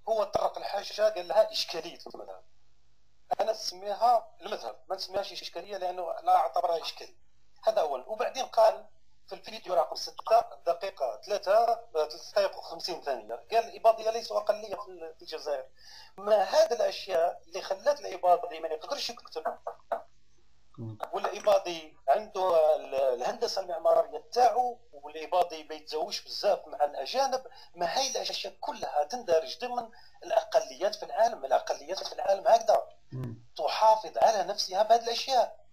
هو طرق الحاجه قال لها اشكاليه المذهب. انا نسميها المذهب، ما نسميهاش اشكاليه لانه لا اعتبرها اشكاليه. هذا اولا. وبعدين قال في الفيديو رقم 6 دقيقه 3 دقائق و50 ثانيه، قال الاباضيه ليسوا اقليه في الجزائر. ما هذه الاشياء اللي خلات الاباضي ما يقدرش يكتب، والاباضي عنده الهندسه المعماريه تاعو، والاباضي ما يتزوجش بزاف مع الاجانب. ما هاي الاشياء كلها تندرج ضمن الاقليات في العالم. الاقليات في العالم هكذا تحافظ على نفسها بهذه الاشياء.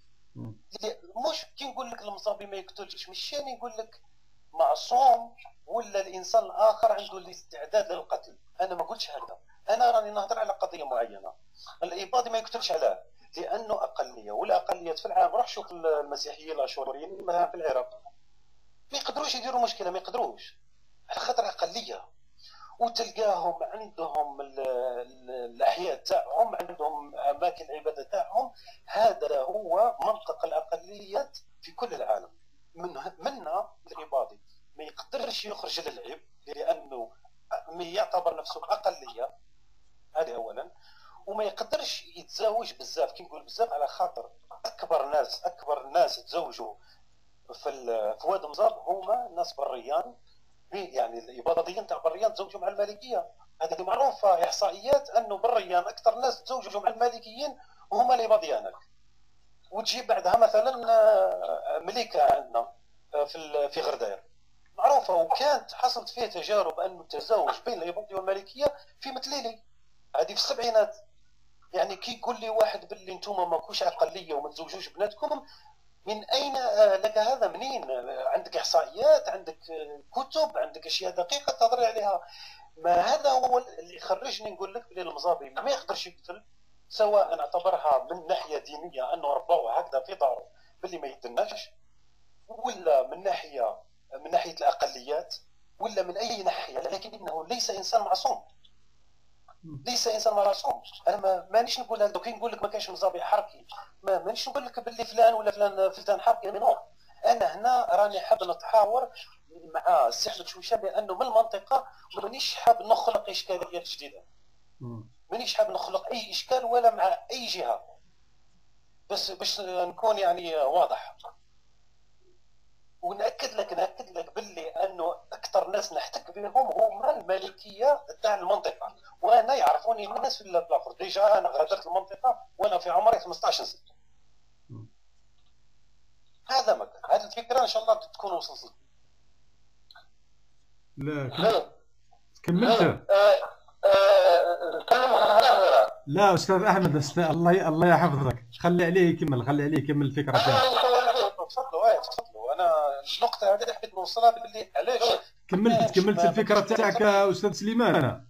مش كي نقول لك المصابي ما يقتلش، مش يعني نقول لك معصوم ولا الانسان الاخر عنده الاستعداد للقتل. انا ما قلتش هكذا، انا راني نهضر على قضيه معينه. الاباضي ما يقتلش علاه لانه اقليه، والاقليات في العالم روح شوف المسيحيين الاشوريين مثلا في العراق ما يقدروش يديروا مشكله، ما يقدروش على خاطر اقليه. وتلقاهم عندهم الاحياء تاعهم، عندهم اماكن العباده تاعهم. هذا هو منطق الاقليات في كل العالم. منا الاباضي ما يقدرش يخرج للعب لانه يعتبر نفسه اقليه، هذه اولا. وما يقدرش يتزوج بزاف، كي نقول بزاف على خاطر اكبر ناس تزوجوا في واد مزار هما ناس بريان. يعني الاباضيين تاع بريان تزوجوا مع المالكيه، هذه معروفه احصائيات انه بريان اكثر ناس تزوجوا مع المالكيين وهما الاباضيان. وتجي بعدها مثلا مليكه عندنا في غرداير معروفه، وكانت حصلت فيه تجارب انه التزاوج بين الاباضيه والمالكيه في متليلي، هذه في السبعينات. يعني كي يقول لي واحد باللي انتم ماكوش اقليه وما تزوجوش بناتكم، من اين لك هذا؟ منين؟ عندك احصائيات، عندك كتب، عندك اشياء دقيقه تهضري عليها. ما هذا هو اللي خرجني نقول لك بلي المصابي ما يقدرش يقتل، سواء اعتبرها من ناحيه دينيه انه ربوه هكذا في داره باللي ما يدناش، ولا من ناحيه الاقليات، ولا من اي ناحيه، لكنه ليس انسان معصوم. ليس انسان معصوم. انا مانيش نقول هذا كي نقول لك ما كاينش مصابي حركي، مانيش نقول لك باللي فلان ولا فلان حركي. نو، انا هنا راني حاب نتحاور مع السي احمد شويشه لانه من المنطقه، ومانيش حاب نخلق اشكاليه جديده، مانيش حاب نخلق اي اشكال ولا مع اي جهه، بس باش نكون يعني واضح. ونأكد لك باللي انه اكثر ناس نحتك بهم هما المالكيه تاع المنطقه، وانا يعرفوني الناس في البلاصه. ديجا انا غادرت المنطقه وانا في عمري 15 سنه. هذا مكان، هذه الفكره ان شاء الله تكون وصلت. لا كملت. لا استاذ احمد، الله يحفظك، خلي عليه يكمل الفكره تاعك. تفضلوا. انا النقطه هذه حبيت نوصلها باللي علاش كملت الفكره تاعك استاذ سليمان.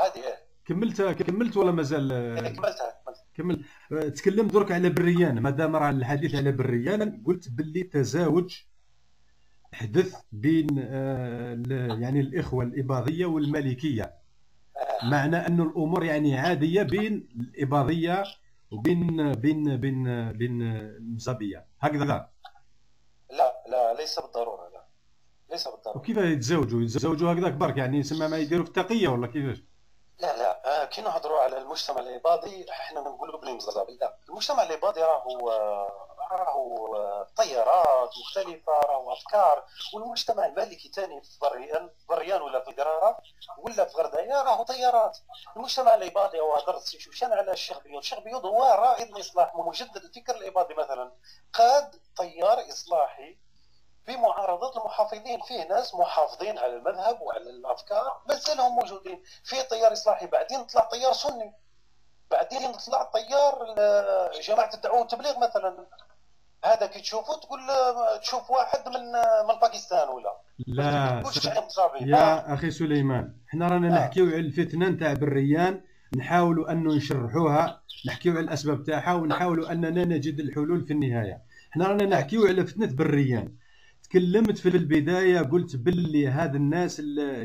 هذه كملت ولا مازال؟ كملتها. كمل. تكلمت درك على بريان، مادام راه الحديث على بريان، قلت باللي تزاوج حدث بين يعني الاخوه الاباضيه والمالكيه، معنى انه الامور يعني عاديه بين الاباضيه وبين بين المزابيه هكذا. لا ليس بالضروره، لا ليس بالضروره. وكيف يتزوجوا هكذاك برك؟ يعني يسمى ما يديروا في التقيه ولا كيفاش؟ لا كي نهضروا على المجتمع الاباضي احنا نقولوا بلي مزابي. لا، المجتمع الاباضي راهو تيارات مختلفه، راهو افكار. والمجتمع المالكي ثاني في بريان ولا في قراره ولا في غردايه راهو تيارات. المجتمع الاباضي وهضرت شوشان على الشيخ بيوض. الشيخ بيوض هو رائد الاصلاح، مجدد الفكر الاباضي. مثلا قاد تيار اصلاحي بمعارضه المحافظين. فيه ناس محافظين على المذهب وعلى الافكار مازالهم موجودين. في تيار اصلاحي بعدين طلع تيار سني، بعدين طلع تيار جماعه الدعوه والتبليغ مثلا. هذا كي تشوفه تقول تشوف واحد من باكستان ولا لا. يا اخي سليمان، احنا رانا نحكيو على الفتنه نتاع بريان، نحاولوا انه نشرحوها، نحكيو على الاسباب تاعها، ونحاولوا اننا نجد الحلول في النهايه. احنا رانا نحكيو على فتنه بريان. تكلمت في البدايه قلت باللي هذا الناس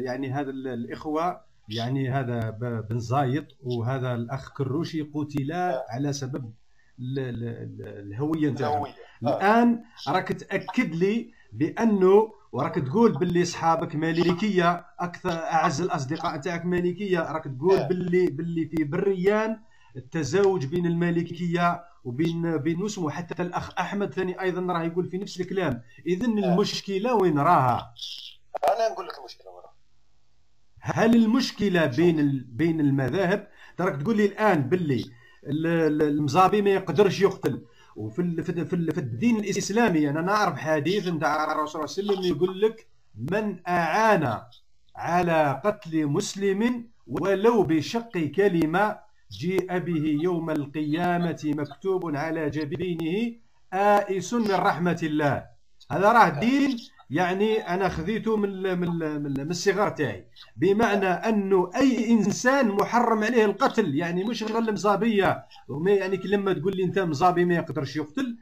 يعني هذا الاخوه، يعني هذا بن زايط وهذا الاخ كروشي قتلا على سبب الهويه نتاعهم. الان راك تاكد لي بانه وراك تقول باللي صحابك مالكيه، اكثر اعز الاصدقاء نتاعك مالكيه، راك تقول باللي في بريان التزاوج بين المالكيه وبين اسمه حتى الاخ احمد ثاني ايضا راه يقول في نفس الكلام. اذا المشكله وين راها؟ انا نقول لك المشكله وين راها. هل المشكله بين المذاهب؟ راك تقول لي الان باللي المزابي ما يقدرش يقتل، وفي في الدين الاسلامي انا نعرف حديث نتاع الرسول صلى الله عليه وسلم يقول لك: من اعان على قتل مسلم ولو بشق كلمه جيء به يوم القيامه مكتوب على جبينه آئس من رحمه الله. هذا راه دين، يعني انا خذيته من الصغر تاعي، بمعنى انه اي انسان محرم عليه القتل، يعني مش غير المزابيه. يعني لما تقول لي انت مزابي ما يقدرش يقتل،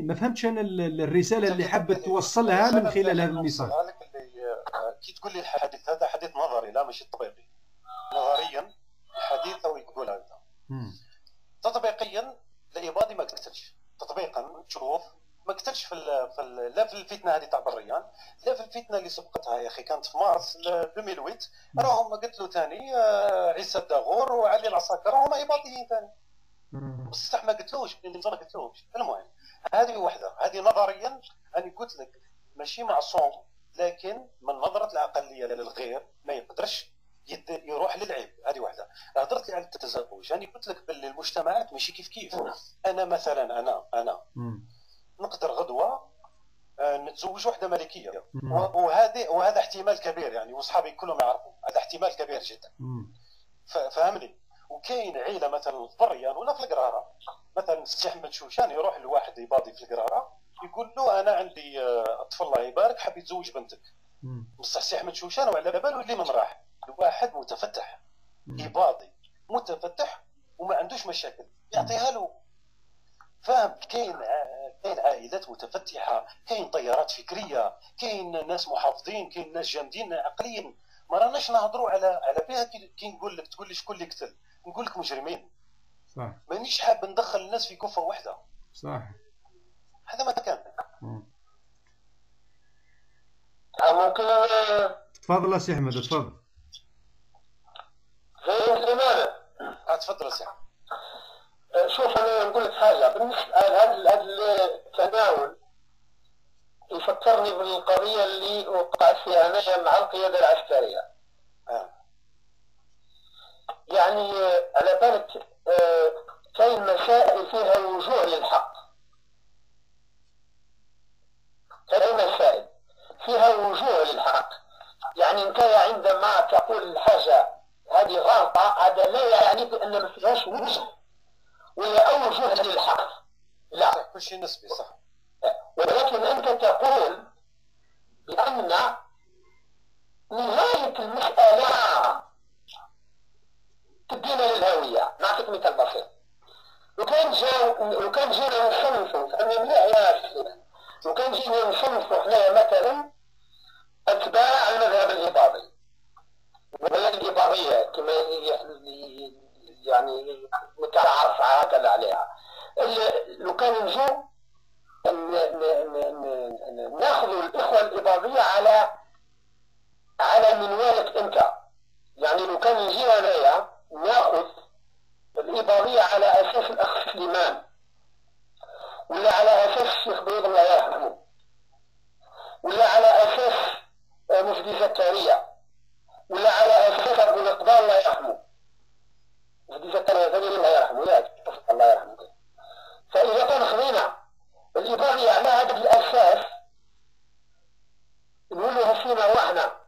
ما فهمتش انا الرساله اللي حبت توصلها من خلال هذا الميساج. كي تقول لي الحديث هذا حديث نظري لا مش تطبيقي. نظريا الحديث هو يقول هذا، تطبيقيا الإباضي ما قتلش. تطبيقا تشوف ما قتلش لا في الفتنه هذه تاع بريان، لا في الفتنه اللي سبقتها يا اخي كانت في مارس 2008 راهم قتلوا ثاني عيسى الداغور وعلي العساكر، هما اباضيين ثاني بصح ما قتلوش ما قتلوش. المهم هذه وحده، هذه نظريا انا قلت لك ماشي معصوم، لكن من نظره العقليه للغير ما يقدرش يروح للعيب. هذه واحده. هضرت لي على التزاوج، انا قلت لك باللي المجتمعات ماشي كيف. انا مثلا انا نقدر غدوه نتزوج وحده ملكيه، وهذا احتمال كبير يعني، واصحابي كلهم يعرفوا هذا احتمال كبير جدا. فهمني. وكاين عيله مثلا في بريان ولا في القراره، مثلا السي احمد شوشان يروح لواحد يباضي في القراره يقول له انا عندي طفل الله يبارك حاب يتزوج بنتك. بصح السي احمد شوشان وعلى باله اللي من راح لواحد متفتح يباضي متفتح وما عندوش مشاكل يعطيها له. فاهم؟ كاين عائلات متفتحه، كاين طيارات فكريه، كاين ناس محافظين، كاين ناس جامدين عقليا. ما راناش نهضروا على بها كي نقول لك تقول لي شكون اللي قتل، نقول لك مجرمين. صح. مانيش حاب ندخل الناس في كفه واحده. صح. هذا ما كان. ممكن تفضل سي احمد تفضل. تفضل سي احمد. شوف انا نقول لك حاجه بالنسبه لهذا التناول يفكرني بالقضيه اللي وقعت فيها انا مع القياده العسكريه. يعني على بالك كاين مسائل فيها وجوه للحق، كاين مسائل فيها وجوه للحق. يعني انت عندما تقول الحاجه هذه غلطه هذا لا يعني بان ما فيهاش وجه ولا أوجه للحق، لا كل شيء نسبي صح. ولكن أنت تقول بأن نهاية المسألة تدينا للهوية. نعطيك مثال بسيط. لو كان جينا نصنفوا أنا مليح يا سيدي، لو كان جينا نصنفوا حنايا مثلا أتباع المذهب الإباضي ولا الإباضية كما يعني متعارف هكذا عليها. لو كان نجو ناخذ الاخوه الاباضيه على منوالك انت. يعني لو كان نجي انايا ناخذ الاباضيه على اساس الاخ سليمان، ولا على اساس الشيخ بيض الله يرحمه، ولا على اساس مفدي زكريا، ولا على اساس ابو الاقبال الله يرحمه، مفدي زكريا ثاني الله يرحمه الله يرحمه. فاذا كان خذينا الاباضيه على هذا الاساس نقولوا فينا وحنا.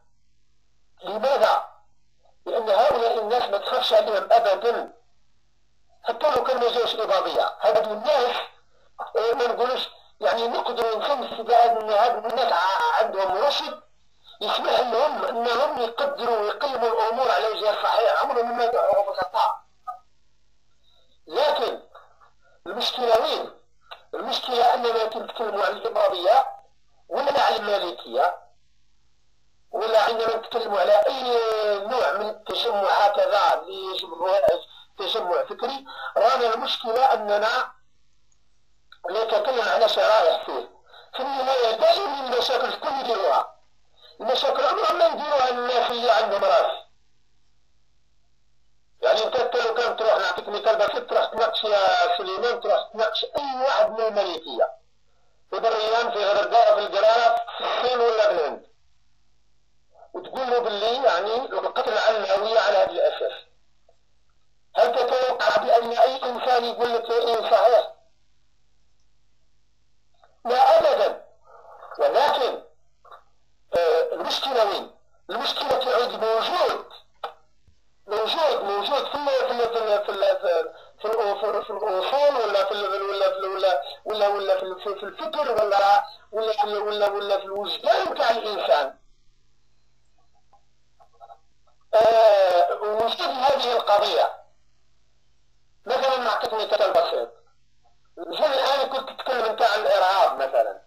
لماذا؟ لان هؤلاء الناس ما تخافش عليهم ابدا، حتى لو كان ما جاوش الاباضيه. هذول الناس ما نقولوش يعني نقدروا نخمس بان هذول الناس عندهم رشد يسمح لهم انهم يقدروا ويقيموا الامور على وجهها الصحيح، عمرهم ما يقعوا بخطا. لكن المشكله وين؟ المشكله اننا نتكلموا عن الاباضيه ولا على المالكيه ولا عندما نتكلموا على اي نوع من التجمع هكذا اللي يجب تجمع فكري. رانا المشكله اننا نتكلم على شرائح فيه. في النهاية دائما المشاكل الكل يديروها. المشاكل عمرهم ما يديروها الناس اللي عندهم راس. يعني انت لو كان تروح، نعطيك مثال بسيط، تروح تناقش يا سليمان، تروح تناقش اي واحد من الملكيه في بريان، في غرداء، في القراره، في الصين ولا في الهند، وتقول له باللي يعني القتل على الهويه على هذا الاساس، هل تتوقع بان اي انسان يقول لك ايه صحيح؟ لا ابدا. ولكن المشكله وين؟ المشكله تعود موجود في الاصول، ولا في الفكر، ولا في الوجدان تاع الانسان. ونشوف هذه القضيه. مثلا نعطيك مثال بسيط. زي الان كنت تتكلم انت عن الارهاب مثلا.